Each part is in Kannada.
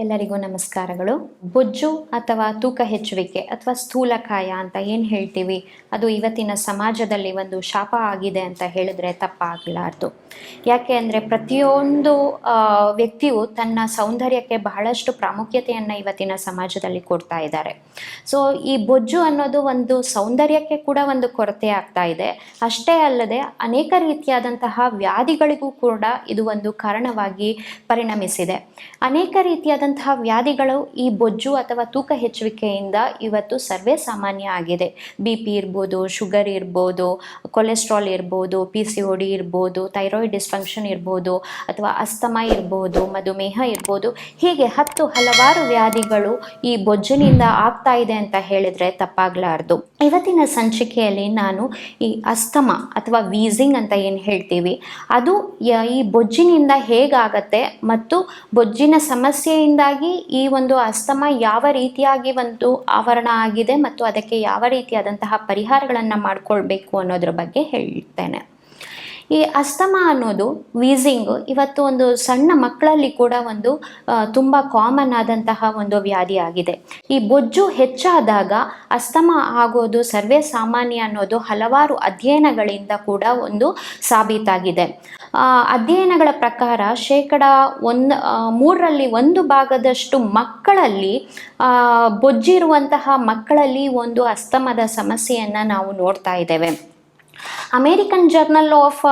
ಎಲ್ಲರಿಗೂ ನಮಸ್ಕಾರಗಳು. ಬೊಜ್ಜು ಅಥವಾ ತೂಕ ಹೆಚ್ಚುವಿಕೆ ಅಥವಾ ಸ್ಥೂಲಕಾಯ ಅಂತ ಏನು ಹೇಳ್ತೀವಿ, ಅದು ಇವತ್ತಿನ ಸಮಾಜದಲ್ಲಿ ಒಂದು ಶಾಪ ಆಗಿದೆ ಅಂತ ಹೇಳಿದ್ರೆ ತಪ್ಪಾಗಲಾರ್ದು. ಯಾಕೆ ಅಂದರೆ ಪ್ರತಿಯೊಂದು ವ್ಯಕ್ತಿಯು ತನ್ನ ಸೌಂದರ್ಯಕ್ಕೆ ಬಹಳಷ್ಟು ಪ್ರಾಮುಖ್ಯತೆಯನ್ನು ಇವತ್ತಿನ ಸಮಾಜದಲ್ಲಿ ಕೊಡ್ತಾ ಇದ್ದಾರೆ. ಸೊ ಈ ಬೊಜ್ಜು ಅನ್ನೋದು ಒಂದು ಸೌಂದರ್ಯಕ್ಕೆ ಕೂಡ ಒಂದು ಕೊರತೆ ಆಗ್ತಾ ಇದೆ. ಅಷ್ಟೇ ಅಲ್ಲದೆ ಅನೇಕ ರೀತಿಯಾದಂತಹ ವ್ಯಾಧಿಗಳಿಗೂ ಕೂಡ ಇದು ಒಂದು ಕಾರಣವಾಗಿ ಪರಿಣಮಿಸಿದೆ. ಅನೇಕ ರೀತಿಯಾದಂತಹ ವ್ಯಾಧಿಗಳು ಈ ಬೊಜ್ಜು ಅಥವಾ ತೂಕ ಹೆಚ್ಚುವಿಕೆಯಿಂದ ಇವತ್ತು ಸರ್ವೇ ಸಾಮಾನ್ಯ ಆಗಿದೆ. BP ಇರ್ಬೋದು, ಶುಗರ್ ಇರ್ಬೋದು, ಕೊಲೆಸ್ಟ್ರಾಲ್ ಇರ್ಬೋದು, PCOD ಇರ್ಬೋದು, ಥೈರಾಯ್ಡ್ ಡಿಸ್ಫಂಕ್ಷನ್ ಇರ್ಬೋದು, ಅಥವಾ ಅಸ್ತಮಾ ಇರ್ಬೋದು, ಮಧುಮೇಹ ಇರ್ಬೋದು. ಹೀಗೆ ಹಲವಾರು ವ್ಯಾಧಿಗಳು ಈ ಬೊಜ್ಜಿನಿಂದ ಆಗ್ತಾ ಇದೆ ಅಂತ ಹೇಳಿದ್ರೆ ತಪ್ಪಾಗಲಾರ್ದು. ಇವತ್ತಿನ ಸಂಚಿಕೆಯಲ್ಲಿ ನಾನು ಈ ಅಸ್ತಮಾ ಅಥವಾ ವೀಸಿಂಗ್ ಅಂತ ಏನು ಹೇಳ್ತೀವಿ, ಅದು ಈ ಬೊಜ್ಜಿನಿಂದ ಹೇಗಾಗತ್ತೆ ಮತ್ತು ಬೊಜ್ಜಿನ ಸಮಸ್ಯೆಯಿಂದಾಗಿ ಈ ಒಂದು ಅಸ್ತಮಾ ಯಾವ ರೀತಿಯಾಗಿ ಒಂದು ಆವರಣ ಆಗಿದೆ ಮತ್ತು ಅದಕ್ಕೆ ಯಾವ ರೀತಿಯಾದಂತಹ ಪರಿಹಾರಗಳನ್ನು ಮಾಡಿಕೊಳ್ಬೇಕು ಅನ್ನೋದ್ರ ಬಗ್ಗೆ ಹೇಳ್ತೇನೆ. ಈ ಅಸ್ತಮಾ ಅನ್ನೋದು ವೀಸಿಂಗ್ ಇವತ್ತು ಒಂದು ಸಣ್ಣ ಮಕ್ಕಳಲ್ಲಿ ಕೂಡ ಒಂದು ತುಂಬ ಕಾಮನ್ ಆದಂತಹ ಒಂದು ವ್ಯಾಧಿ ಆಗಿದೆ. ಈ ಬೊಜ್ಜು ಹೆಚ್ಚಾದಾಗ ಅಸ್ತಮಾ ಆಗೋದು ಸರ್ವೇ ಸಾಮಾನ್ಯ ಅನ್ನೋದು ಹಲವಾರು ಅಧ್ಯಯನಗಳಿಂದ ಕೂಡ ಒಂದು ಸಾಬೀತಾಗಿದೆ. ಅಧ್ಯಯನಗಳ ಪ್ರಕಾರ 3% ಮಕ್ಕಳಲ್ಲಿ ಬೊಜ್ಜಿರುವಂತಹ ಮಕ್ಕಳಲ್ಲಿ ಒಂದು ಅಸ್ತಮದ ಸಮಸ್ಯೆಯನ್ನು ನಾವು ನೋಡ್ತಾ ಇದ್ದೇವೆ. American journal of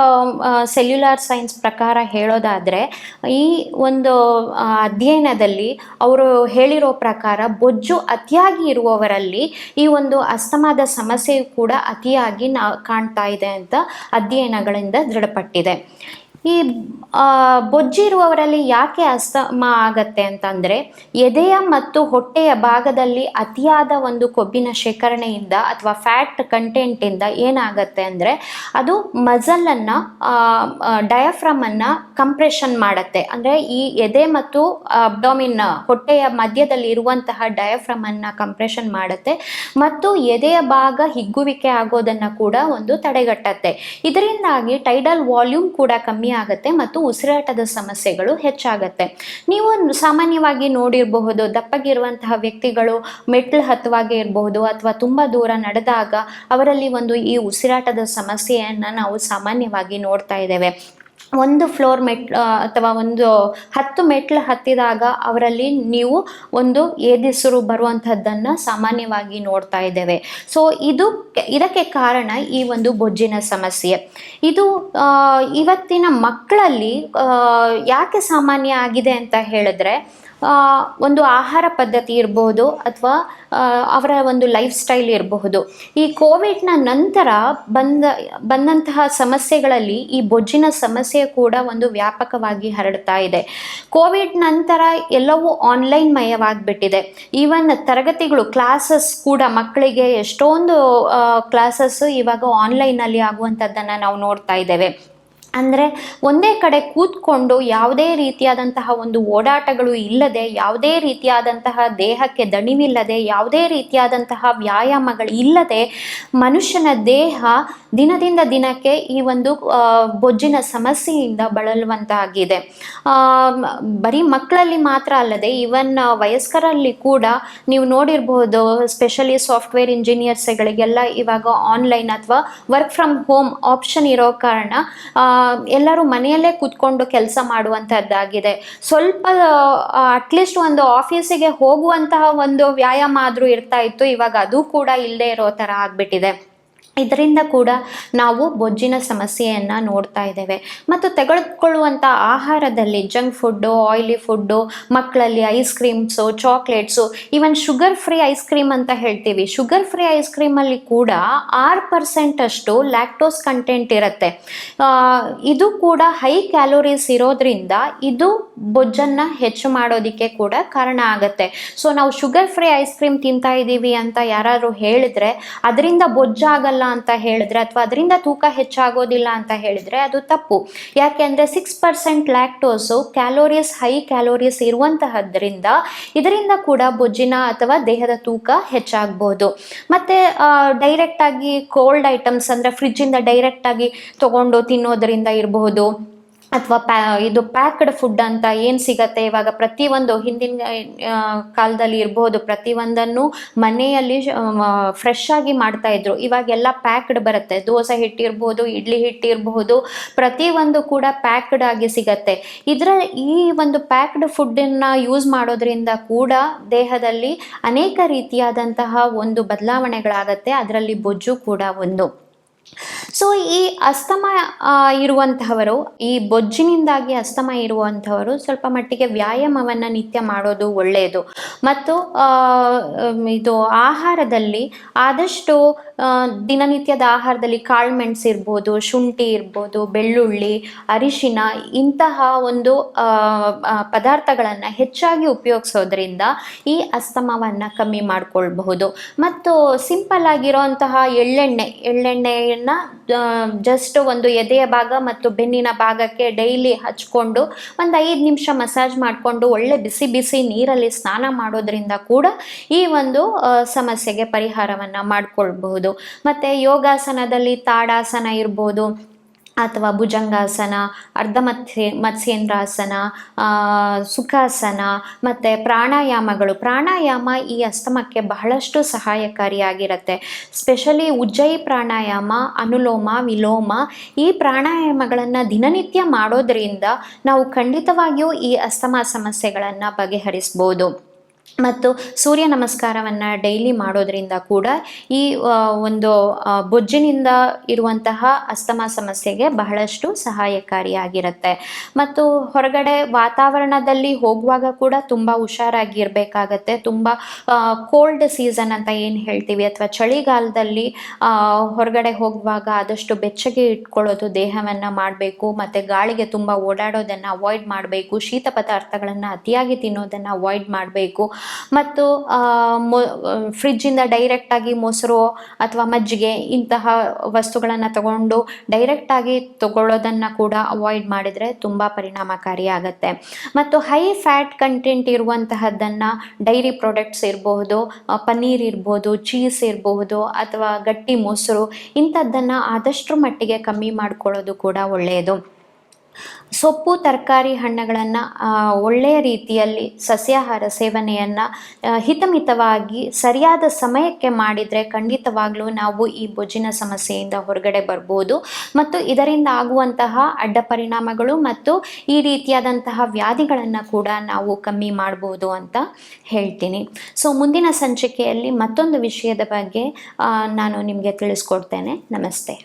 cellular science ಪ್ರಕಾರ ಹೇಳೋದಾದರೆ ಈ ಒಂದು ಅಧ್ಯಯನದಲ್ಲಿ ಅವರು ಹೇಳಿರೋ ಪ್ರಕಾರ ಬೊಜ್ಜು ಅತಿಯಾಗಿ ಇರುವವರಲ್ಲಿ ಈ ಒಂದು ಅಸ್ತಮಾದ ಸಮಸ್ಯೆಯು ಕೂಡ ಅತಿಯಾಗಿ ಕಾಣ್ತಾ ಇದೆ ಅಂತ ಅಧ್ಯಯನಗಳಿಂದ ದೃಢಪಟ್ಟಿದೆ. ಈ ಬೊಜ್ಜಿರುವವರಲ್ಲಿ ಯಾಕೆ ಅಸ್ತಮಾ ಆಗತ್ತೆ ಅಂತಂದರೆ, ಎದೆಯ ಮತ್ತು ಹೊಟ್ಟೆಯ ಭಾಗದಲ್ಲಿ ಅತಿಯಾದ ಒಂದು ಕೊಬ್ಬಿನ ಶೇಖರಣೆಯಿಂದ ಅಥವಾ ಫ್ಯಾಟ್ ಕಂಟೆಂಟಿಂದ ಏನಾಗತ್ತೆ ಅಂದರೆ ಅದು ಮಸಲನ್ನು ಡಯಾಫ್ರಮನ್ನು ಕಂಪ್ರೆಷನ್ ಮಾಡುತ್ತೆ. ಅಂದರೆ ಈ ಎದೆ ಮತ್ತು ಅಬ್ಡಾಮಿನ್ ಹೊಟ್ಟೆಯ ಮಧ್ಯದಲ್ಲಿ ಇರುವಂತಹ ಡಯಾಫ್ರಮನ್ನು ಕಂಪ್ರೆಷನ್ ಮಾಡುತ್ತೆ ಮತ್ತು ಎದೆಯ ಭಾಗ ಹಿಗ್ಗುವಿಕೆ ಆಗೋದನ್ನು ಕೂಡ ಒಂದು ತಡೆಗಟ್ಟತ್ತೆ. ಇದರಿಂದಾಗಿ ಟೈಡಲ್ ವಾಲ್ಯೂಮ್ ಕೂಡ ಕಮ್ಮಿ ಆಗುತ್ತೆ ಮತ್ತು ಉಸಿರಾಟದ ಸಮಸ್ಯೆಗಳು ಹೆಚ್ಚಾಗತ್ತೆ. ನೀವು ಸಾಮಾನ್ಯವಾಗಿ ನೋಡಿರಬಹುದು, ದಪ್ಪಗಿರುವಂತಹ ವ್ಯಕ್ತಿಗಳು ಮೆಟ್ಲು ಹತ್ತುವಾಗೆ ಇರಬಹುದು ಅಥವಾ ತುಂಬ ದೂರ ನಡೆದಾಗ ಅವರಲ್ಲಿ ಒಂದು ಈ ಉಸಿರಾಟದ ಸಮಸ್ಯೆಯನ್ನು ನಾವು ಸಾಮಾನ್ಯವಾಗಿ ನೋಡ್ತಾ ಇದ್ದೇವೆ. 1 ಫ್ಲೋರ್ ಅಥವಾ 10 ಮೆಟ್ಲು ಹತ್ತಿದಾಗ ಅವರಲ್ಲಿ ನೀವು ಒಂದು ಏದಿಸಿರು ಬರುವಂಥದ್ದನ್ನು ಸಾಮಾನ್ಯವಾಗಿ ನೋಡ್ತಾ ಇದ್ದೇವೆ. ಸೊ ಇದಕ್ಕೆ ಕಾರಣ ಈ ಒಂದು ಬೊಜ್ಜಿನ ಸಮಸ್ಯೆ. ಇದು ಇವತ್ತಿನ ಮಕ್ಕಳಲ್ಲಿ ಯಾಕೆ ಸಾಮಾನ್ಯ ಆಗಿದೆ ಅಂತ ಹೇಳಿದ್ರೆ, ಒಂದು ಆಹಾರ ಪದ್ಧತಿ ಇರಬಹುದು ಅಥವಾ ಅವರ ಒಂದು ಲೈಫ್ ಸ್ಟೈಲ್ ಇರಬಹುದು. ಈ ಕೋವಿಡ್ನ ನಂತರ ಬಂದಂತಹ ಸಮಸ್ಯೆಗಳಲ್ಲಿ ಈ ಬೊಜ್ಜಿನ ಸಮಸ್ಯೆ ಕೂಡ ಒಂದು ವ್ಯಾಪಕವಾಗಿ ಹರಡ್ತಾ ಇದೆ. ಕೋವಿಡ್ ನಂತರ ಎಲ್ಲವೂ ಆನ್ಲೈನ್ ಮಯವಾಗಿಬಿಟ್ಟಿದೆ. ಈವನ್ ತರಗತಿಗಳು, ಕ್ಲಾಸಸ್ ಕೂಡ ಮಕ್ಕಳಿಗೆ ಎಷ್ಟೊಂದು ಕ್ಲಾಸಸ್ ಇವಾಗ ಆನ್ಲೈನಲ್ಲಿ ಆಗುವಂಥದ್ದನ್ನು ನಾವು ನೋಡ್ತಾ ಇದ್ದೇವೆ. ಅಂದರೆ ಒಂದೇ ಕಡೆ ಕೂತ್ಕೊಂಡು ಯಾವುದೇ ರೀತಿಯಾದಂತಹ ಒಂದು ಓಡಾಟಗಳು ಇಲ್ಲದೆ, ಯಾವುದೇ ರೀತಿಯಾದಂತಹ ದೇಹಕ್ಕೆ ದಣಿವಿಲ್ಲದೆ, ಯಾವುದೇ ರೀತಿಯಾದಂತಹ ವ್ಯಾಯಾಮಗಳು ಇಲ್ಲದೆ ಮನುಷ್ಯನ ದೇಹ ದಿನದಿಂದ ದಿನಕ್ಕೆ ಈ ಒಂದು ಬೊಜ್ಜಿನ ಸಮಸ್ಯೆಯಿಂದ ಬಳಲುವಂತಾಗಿದೆ. ಬರೀ ಮಕ್ಕಳಲ್ಲಿ ಮಾತ್ರ ಅಲ್ಲದೆ ಈವನ್ ವಯಸ್ಕರಲ್ಲಿ ಕೂಡ ನೀವು ನೋಡಿರ್ಬೋದು. ಸ್ಪೆಷಲಿ ಸಾಫ್ಟ್ವೇರ್ ಇಂಜಿನಿಯರ್ಸ್ಗಳಿಗೆಲ್ಲ ಇವಾಗ ಆನ್ಲೈನ್ ಅಥವಾ ವರ್ಕ್ ಫ್ರಮ್ ಹೋಮ್ ಆಪ್ಷನ್ ಇರೋ ಕಾರಣ ಎಲ್ಲರೂ ಮನೆಯಲ್ಲೇ ಕೂತ್ಕೊಂಡು ಕೆಲಸ ಮಾಡುವಂಥದ್ದಾಗಿದೆ. ಸ್ವಲ್ಪ ಅಟ್ಲೀಸ್ಟ್ ಒಂದು ಆಫೀಸಿಗೆ ಹೋಗುವಂತಹ ಒಂದು ವ್ಯಾಯಾಮ ಆದರೂ ಇರ್ತಾ ಇತ್ತು, ಇವಾಗ ಅದು ಕೂಡ ಇಲ್ಲದೆ ಇರೋ ಥರ ಆಗಿಬಿಟ್ಟಿದೆ. ಇದರಿಂದ ಕೂಡ ನಾವು ಬೊಜ್ಜಿನ ಸಮಸ್ಯೆಯನ್ನು ನೋಡ್ತಾ ಇದ್ದೇವೆ. ಮತ್ತು ತೆಗೆದುಕೊಳ್ಳುವಂಥ ಆಹಾರದಲ್ಲಿ ಜಂಕ್ ಫುಡ್ಡು, ಆಯಿಲಿ ಫುಡ್ಡು, ಮಕ್ಕಳಲ್ಲಿ ice creams, chocolates, even sugar free ice cream ಅಂತ ಹೇಳ್ತೀವಿ. ಶುಗರ್ ಫ್ರೀ ಐಸ್ ಕ್ರೀಮಲ್ಲಿ ಕೂಡ 6% ಅಷ್ಟು ಲ್ಯಾಕ್ಟೋಸ್ ಕಂಟೆಂಟ್ ಇರುತ್ತೆ. ಇದು ಕೂಡ ಹೈ ಕ್ಯಾಲೋರೀಸ್ ಇರೋದ್ರಿಂದ ಇದು ಬೊಜ್ಜನ್ನು ಹೆಚ್ಚು ಮಾಡೋದಕ್ಕೆ ಕೂಡ ಕಾರಣ ಆಗುತ್ತೆ. ಸೊ ನಾವು ಶುಗರ್ ಫ್ರೀ ಐಸ್ ಕ್ರೀಮ್ ತಿಂತಾ ಇದ್ದೀವಿ ಅಂತ ಯಾರಾದರೂ ಹೇಳಿದ್ರೆ, ಅದರಿಂದ ಬೊಜ್ಜಾಗಲ್ಲ ಅಂತ ಹೇಳಿದ್ರೆ ಅಥವಾ ಅದರಿಂದ ತೂಕ ಹೆಚ್ಚಾಗೋದಿಲ್ಲ ಅಂತ ಹೇಳಿದ್ರೆ ಅದು ತಪ್ಪು. ಯಾಕೆಂದರೆ 6% ಲ್ಯಾಕ್ಟೋಸು ಹೈ ಕ್ಯಾಲೋರೀಸ್ ಇರುವಂತಹದ್ರಿಂದ ಇದರಿಂದ ಕೂಡ ಬೊಜ್ಜಿನ ಅಥವಾ ದೇಹದ ತೂಕ ಹೆಚ್ಚಾಗಬಹುದು. ಮತ್ತು ಡೈರೆಕ್ಟಾಗಿ ಕೋಲ್ಡ್ ಐಟಮ್ಸ್ ಅಂದರೆ ಫ್ರಿಜ್ಜಿಂದ ಡೈರೆಕ್ಟಾಗಿ ತೊಗೊಂಡು ತಿನ್ನೋದರಿಂದ ಇರಬಹುದು, ಅಥವಾ ಇದು ಪ್ಯಾಕ್ಡ್ ಫುಡ್ ಅಂತ ಏನು ಸಿಗತ್ತೆ ಇವಾಗ, ಪ್ರತಿಯೊಂದು ಹಿಂದಿನ ಕಾಲದಲ್ಲಿ ಇರ್ಬೋದು, ಪ್ರತಿಯೊಂದನ್ನು ಮನೆಯಲ್ಲಿ ಫ್ರೆಶ್ ಆಗಿ ಮಾಡ್ತಾ ಇದ್ರು. ಇವಾಗೆಲ್ಲ ಪ್ಯಾಕ್ಡ್ ಬರುತ್ತೆ. ದೋಸೆ ಹಿಟ್ಟಿರ್ಬೋದು, ಇಡ್ಲಿ ಹಿಟ್ಟಿರಬಹುದು, ಪ್ರತಿಯೊಂದು ಕೂಡ ಪ್ಯಾಕ್ಡ್ ಆಗಿ ಸಿಗತ್ತೆ. ಈ ಒಂದು ಪ್ಯಾಕ್ಡ್ ಫುಡ್ಡನ್ನು ಯೂಸ್ ಮಾಡೋದ್ರಿಂದ ಕೂಡ ದೇಹದಲ್ಲಿ ಅನೇಕ ರೀತಿಯಾದಂತಹ ಒಂದು ಬದಲಾವಣೆಗಳಾಗತ್ತೆ. ಅದರಲ್ಲಿ ಬೊಜ್ಜು ಕೂಡ ಒಂದು. ಸೊ ಈ ಅಸ್ತಮ ಇರುವಂತಹವರು, ಈ ಬೊಜ್ಜಿನಿಂದಾಗಿ ಅಸ್ತಮ ಇರುವಂಥವರು ಸ್ವಲ್ಪ ಮಟ್ಟಿಗೆ ವ್ಯಾಯಾಮವನ್ನು ನಿತ್ಯ ಮಾಡೋದು ಒಳ್ಳೆಯದು. ಮತ್ತು ಇದು ಆಹಾರದಲ್ಲಿ ಆದಷ್ಟು ದಿನನಿತ್ಯದ ಆಹಾರದಲ್ಲಿ ಕಾಳುಮೆಣಸು ಇರ್ಬೋದು, ಶುಂಠಿ ಇರ್ಬೋದು, ಬೆಳ್ಳುಳ್ಳಿ, ಅರಿಶಿನ ಇಂತಹ ಒಂದು ಪದಾರ್ಥಗಳನ್ನು ಹೆಚ್ಚಾಗಿ ಉಪಯೋಗಿಸೋದ್ರಿಂದ ಈ ಅಸ್ತಮವನ್ನು ಕಮ್ಮಿ ಮಾಡಿಕೊಳ್ಬಹುದು. ಮತ್ತು ಸಿಂಪಲ್ ಆಗಿರೋಂತಹ ಎಳ್ಳೆಣ್ಣೆಯನ್ನು ಜಸ್ಟ್ ಒಂದು ಎದೆಯ ಭಾಗ ಮತ್ತು ಬೆನ್ನಿನ ಭಾಗಕ್ಕೆ ಡೈಲಿ ಹಚ್ಕೊಂಡು ಒಂದು 5 ನಿಮಿಷ ಮಸಾಜ್ ಮಾಡಿಕೊಂಡು ಒಳ್ಳೆ ಬಿಸಿ ಬಿಸಿ ನೀರಲ್ಲಿ ಸ್ನಾನ ಮಾಡೋದ್ರಿಂದ ಕೂಡ ಈ ಒಂದು ಸಮಸ್ಯೆಗೆ ಪರಿಹಾರವನ್ನು ಮಾಡಿಕೊಳ್ಬಹುದು. ಮತ್ತು ಯೋಗಾಸನದಲ್ಲಿ ತಾಡಾಸನ ಇರ್ಬೋದು, ಅಥವಾ ಭುಜಂಗಾಸನ, ಅರ್ಧ ಮತ್ಸ್ಯೇಂದ್ರಾಸನ, ಸುಖಾಸನ ಮತ್ತು ಪ್ರಾಣಾಯಾಮ ಈ ಅಸ್ತಮಕ್ಕೆ ಬಹಳಷ್ಟು ಸಹಾಯಕಾರಿಯಾಗಿರುತ್ತೆ. ಸ್ಪೆಷಲಿ ಉಜ್ಜಯಿ ಪ್ರಾಣಾಯಾಮ, ಅನುಲೋಮ ವಿಲೋಮ ಈ ಪ್ರಾಣಾಯಾಮಗಳನ್ನು ದಿನನಿತ್ಯ ಮಾಡೋದರಿಂದ ನಾವು ಖಂಡಿತವಾಗಿಯೂ ಈ ಅಸ್ತಮ ಸಮಸ್ಯೆಗಳನ್ನು ಬಗೆಹರಿಸ್ಬೋದು. ಮತ್ತು ಸೂರ್ಯ ನಮಸ್ಕಾರವನ್ನು ಡೈಲಿ ಮಾಡೋದ್ರಿಂದ ಕೂಡ ಈ ಒಂದು ಬೊಜ್ಜಿನಿಂದ ಇರುವಂತಹ ಅಸ್ತಮ ಸಮಸ್ಯೆಗೆ ಬಹಳಷ್ಟು ಸಹಾಯಕಾರಿಯಾಗಿರುತ್ತೆ. ಮತ್ತು ಹೊರಗಡೆ ವಾತಾವರಣದಲ್ಲಿ ಹೋಗುವಾಗ ಕೂಡ ತುಂಬ ಹುಷಾರಾಗಿರಬೇಕಾಗತ್ತೆ. ತುಂಬ ಕೋಲ್ಡ್ ಸೀಸನ್ ಅಂತ ಏನು ಹೇಳ್ತೀವಿ, ಅಥವಾ ಚಳಿಗಾಲದಲ್ಲಿ ಹೊರಗಡೆ ಹೋಗುವಾಗ ಆದಷ್ಟು ಬೆಚ್ಚಗೆ ಇಟ್ಕೊಳ್ಳೋದು ದೇಹವನ್ನು ಮಾಡಬೇಕು. ಮತ್ತು ಗಾಳಿಗೆ ತುಂಬ ಓಡಾಡೋದನ್ನು ಅವಾಯ್ಡ್ ಮಾಡಬೇಕು. ಶೀತ ಪದಾರ್ಥಗಳನ್ನು ಅತಿಯಾಗಿ ತಿನ್ನೋದನ್ನು ಅವಾಯ್ಡ್ ಮಾಡಬೇಕು. ಮತ್ತು ಫ್ರಿಜ್ಜಿಂದ ಡೈರೆಕ್ಟಾಗಿ ಮೊಸರು ಅಥವಾ ಮಜ್ಜಿಗೆ ಇಂತಹ ವಸ್ತುಗಳನ್ನು ತಗೊಂಡು ಡೈರೆಕ್ಟಾಗಿ ತಗೊಳ್ಳೋದನ್ನು ಕೂಡ ಅವಾಯ್ಡ್ ಮಾಡಿದರೆ ತುಂಬ ಪರಿಣಾಮಕಾರಿಯಾಗತ್ತೆ. ಮತ್ತು ಹೈ ಫ್ಯಾಟ್ ಕಂಟೆಂಟ್ ಇರುವಂತಹದ್ದನ್ನು, ಡೈರಿ ಪ್ರಾಡಕ್ಟ್ಸ್ ಇರಬಹುದು, ಪನ್ನೀರ್ ಇರ್ಬೋದು, ಚೀಸ್ ಇರಬಹುದು, ಅಥವಾ ಗಟ್ಟಿ ಮೊಸರು ಇಂಥದ್ದನ್ನು ಆದಷ್ಟು ಮಟ್ಟಿಗೆ ಕಮ್ಮಿ ಮಾಡಿಕೊಳ್ಳೋದು ಕೂಡ ಒಳ್ಳೆಯದು. ಸೊಪ್ಪು, ತರಕಾರಿ, ಹಣ್ಣುಗಳನ್ನು ಒಳ್ಳೆಯ ರೀತಿಯಲ್ಲಿ ಸಸ್ಯಾಹಾರ ಸೇವನೆಯನ್ನು ಹಿತಮಿತವಾಗಿ ಸರಿಯಾದ ಸಮಯಕ್ಕೆ ಮಾಡಿದರೆ ಖಂಡಿತವಾಗ್ಲೂ ನಾವು ಈ ಬೊಜ್ಜಿನ ಸಮಸ್ಯೆಯಿಂದ ಹೊರಗಡೆ ಬರ್ಬೋದು. ಮತ್ತು ಇದರಿಂದ ಆಗುವಂತಹ ಅಡ್ಡ ಪರಿಣಾಮಗಳು ಮತ್ತು ಈ ರೀತಿಯಾದಂತಹ ವ್ಯಾಧಿಗಳನ್ನು ಕೂಡ ನಾವು ಕಮ್ಮಿ ಮಾಡ್ಬೋದು ಅಂತ ಹೇಳ್ತೀನಿ. ಸೊ ಮುಂದಿನ ಸಂಚಿಕೆಯಲ್ಲಿ ಮತ್ತೊಂದು ವಿಷಯದ ಬಗ್ಗೆ ನಾನು ನಿಮಗೆ ತಿಳಿಸ್ಕೊಡ್ತೇನೆ. ನಮಸ್ತೆ.